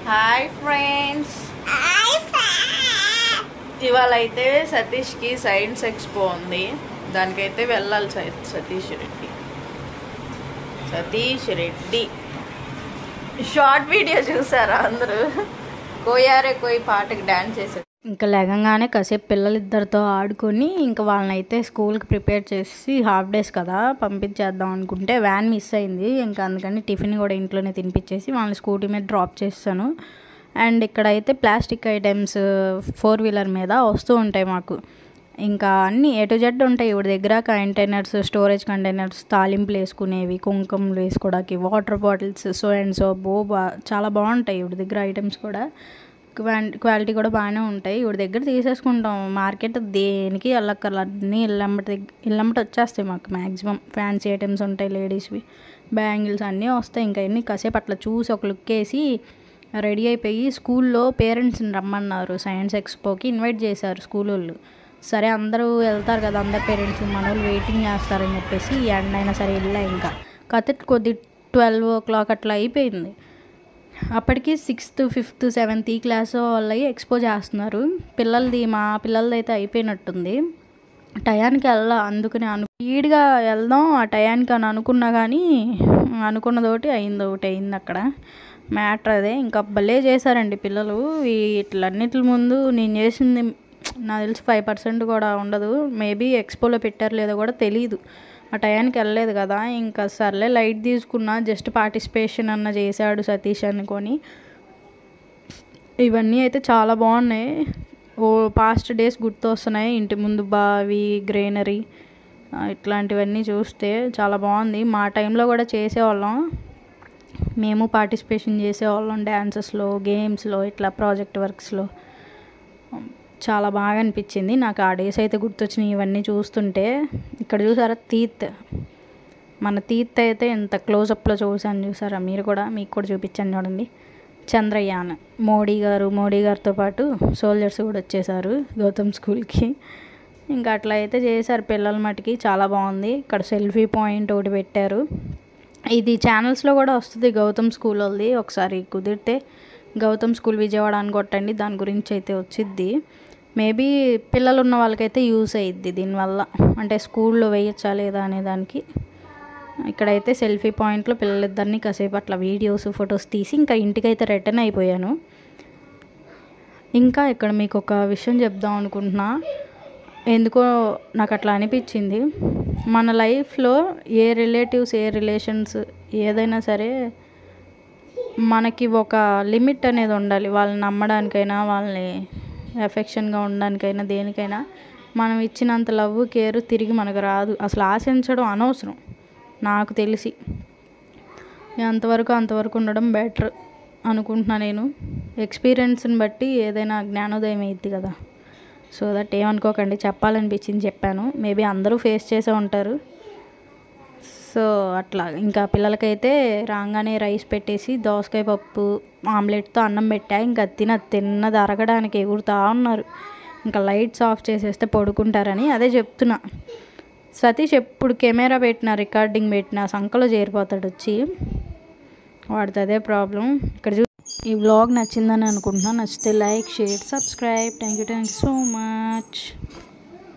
Hi friends, ఇవాళ అయితే సతీష్కి science expo ఉంది. దానికైతే వెళ్ళాలి. సతీష్ రెడ్డి షార్ట్ వీడియో చూసారా అందరూ? కోయారే కోయి పాటకి డాన్స్ చేశారు. ఇంకా లేగంగానే కాసేపు పిల్లలిద్దరితో ఆడుకొని ఇంకా వాళ్ళనైతే స్కూల్కి ప్రిపేర్ చేసి హాఫ్ డేస్ కదా పంపించేద్దాం అనుకుంటే వ్యాన్ మిస్ అయింది. ఇంకా అందుకని టిఫిన్ కూడా ఇంట్లోనే తినిపించేసి వాళ్ళని స్కూటీ మీద డ్రాప్ చేస్తాను. అండ్ ఇక్కడైతే ప్లాస్టిక్ ఐటమ్స్ 4-వీలర్ మీద వస్తూ ఉంటాయి మాకు. ఇంకా అన్నీ A to Z ఉంటాయి ఇవిడ దగ్గర. కంటైనర్స్, స్టోరేజ్ కంటైనర్స్, తాలింపులు వేసుకునేవి, కుంకుమలు వేసుకోవడానికి, water bottles, so and so చాలా బాగుంటాయి ఇవిడ దగ్గర ఐటమ్స్ కూడా. క్వాలిటీ కూడా బాగానే ఉంటాయి. ఇవిడ దగ్గర తీసేసుకుంటాం. మార్కెట్ దేనికి వెళ్ళక్కర్ల, అన్నీ ఇళ్ళమ్మటి వచ్చేస్తాయి మాకు. మ్యాక్సిమం ఫ్యాన్సీ ఐటమ్స్ ఉంటాయి, లేడీస్వి, బ్యాంగిల్స్ అన్నీ వస్తాయి. ఇంకా అన్నీ కాసేపు అట్లా చూసి ఒక లుక్ వేసి రెడీ అయిపోయి స్కూల్లో పేరెంట్స్ని రమ్మన్నారు. సైన్స్ ఎక్స్పోకి ఇన్వైట్ చేశారు స్కూల్ వాళ్ళు. సరే అందరూ వెళ్తారు కదా, అందరు పేరెంట్స్ మన వాళ్ళు వెయిటింగ్ చేస్తారని చెప్పేసి ఈ ఎండ అయినా సరే వెళ్ళా. ఇంకా కొద్ది 12 o'clock అట్లా అయిపోయింది. అప్పటికి 6th, 5th, 7th ఈ క్లాస్ వాళ్ళవి ఎక్స్పో చేస్తున్నారు. మా పిల్లలది అయితే అయిపోయినట్టుంది. టయానికి అందుకని స్పీడ్గా వెళ్దాం ఆ టయానికి అని అనుకున్నా కానీ అనుకున్నదోటి అయింది అక్కడ. మ్యాటర్ అదే. ఇంకా భలే చేశారండి పిల్లలు. ఇట్లన్నిటి ముందు నేను చేసింది నాకు తెలిసి 5% కూడా ఉండదు. మేబీ ఎక్స్పోలో పెట్టారు లేదో కూడా తెలీదు. ఆ టయానికి వెళ్ళలేదు కదా, ఇంకా సర్లే లైట్ తీసుకున్నా. జస్ట్ పార్టిసిపేషన్ అన్న చేశాడు సతీష్ అనుకొని. ఇవన్నీ అయితే చాలా బాగున్నాయి. పాస్ట్ డేస్ గుర్తు వస్తున్నాయి. ఇంటి ముందు బావి, గ్రీనరీ ఇట్లాంటివన్నీ చూస్తే చాలా బాగుంది. మా టైంలో కూడా చేసేవాళ్ళం. మేము పార్టిసిపేషన్ చేసేవాళ్ళం డ్యాన్సెస్లో, గేమ్స్లో, ఇట్లా ప్రాజెక్ట్ వర్క్స్లో. చాలా బాగా అనిపించింది నాకు. ఆ డేస్ అయితే గుర్తొచ్చినాయి ఇవన్నీ చూస్తుంటే. ఇక్కడ చూసారా మన తీత్ అయితే ఎంత క్లోజప్లో చూసాను చూసారా మీరు కూడా? మీకు కూడా చూపించాను చూడండి. చంద్రయాన్ మోడీ గారితో పాటు సోల్జర్స్ కూడా వచ్చేసారు గౌతమ్ స్కూల్కి. ఇంకా అట్లా అయితే చేశారు పిల్లల మటుకి. చాలా బాగుంది. ఇక్కడ సెల్ఫీ పాయింట్ ఒకటి పెట్టారు. ఇది ఛానల్స్లో కూడా వస్తుంది గౌతమ్ స్కూల్ వాళ్ళది. ఒకసారి కుదిరితే గౌతమ్ స్కూల్ విజయవాడ అని కొట్టండి, దాని గురించి అయితే వచ్చిద్ది. మేబీ పిల్లలు ఉన్న వాళ్ళకైతే యూస్ అయ్యిద్ది దీనివల్ల. అంటే స్కూల్లో వేయచ్చా లేదా అనే దానికి. ఇక్కడైతే సెల్ఫీ పాయింట్లో పిల్లలిద్దరినీ కాసేపు అట్లా వీడియోస్, ఫొటోస్ తీసి ఇంకా ఇంటికైతే రిటర్న్ అయిపోయాను. ఇంకా ఇక్కడ మీకు ఒక విషయం చెప్దాం అనుకుంటున్నా. ఎందుకో నాకు అట్లా అనిపించింది. మన లైఫ్లో ఏ రిలేటివ్స్, ఏ రిలేషన్స్ ఏదైనా సరే మనకి ఒక లిమిట్ అనేది ఉండాలి. వాళ్ళని నమ్మడానికైనా, వాళ్ళని ఎఫెక్షన్గా ఉండడానికైనా, దేనికైనా మనం ఇచ్చినంత లవ్, కేర్ తిరిగి మనకు రాదు. అసలు ఆశించడం అనవసరం నాకు తెలిసి. అంతవరకు ఉండడం బెటర్ అనుకుంటున్నా నేను. ఎక్స్పీరియన్స్ని బట్టి ఏదైనా జ్ఞానోదయం అయ్యిద్ది కదా. సో దట్ ఏమనుకోకండి, చెప్పాలనిపించింది చెప్పాను. మేబీ అందరూ ఫేస్ చేసే ఉంటారు. సో అట్లా ఇంకా పిల్లలకైతే రాగానే రైస్ పెట్టేసి దోసకాయ పప్పు ఆమ్లెట్తో అన్నం పెట్టా. ఇంకా తిన్నది అరగడానికి ఎగురుతూ ఉన్నారు. ఇంకా లైట్స్ ఆఫ్ చేసేస్తే పడుకుంటారని అదే చెప్తున్నా. సతీష్ ఎప్పుడు కెమెరా పెట్టినా, రికార్డింగ్ పెట్టినా సంకలో చేరిపోతాడు వచ్చి. వాడితే అదే ప్రాబ్లం. ఇక్కడ ఈ వ్లాగ్ నచ్చిందని అనుకుంటున్నాను. నచ్చితే like, share, subscribe. Thank you so much.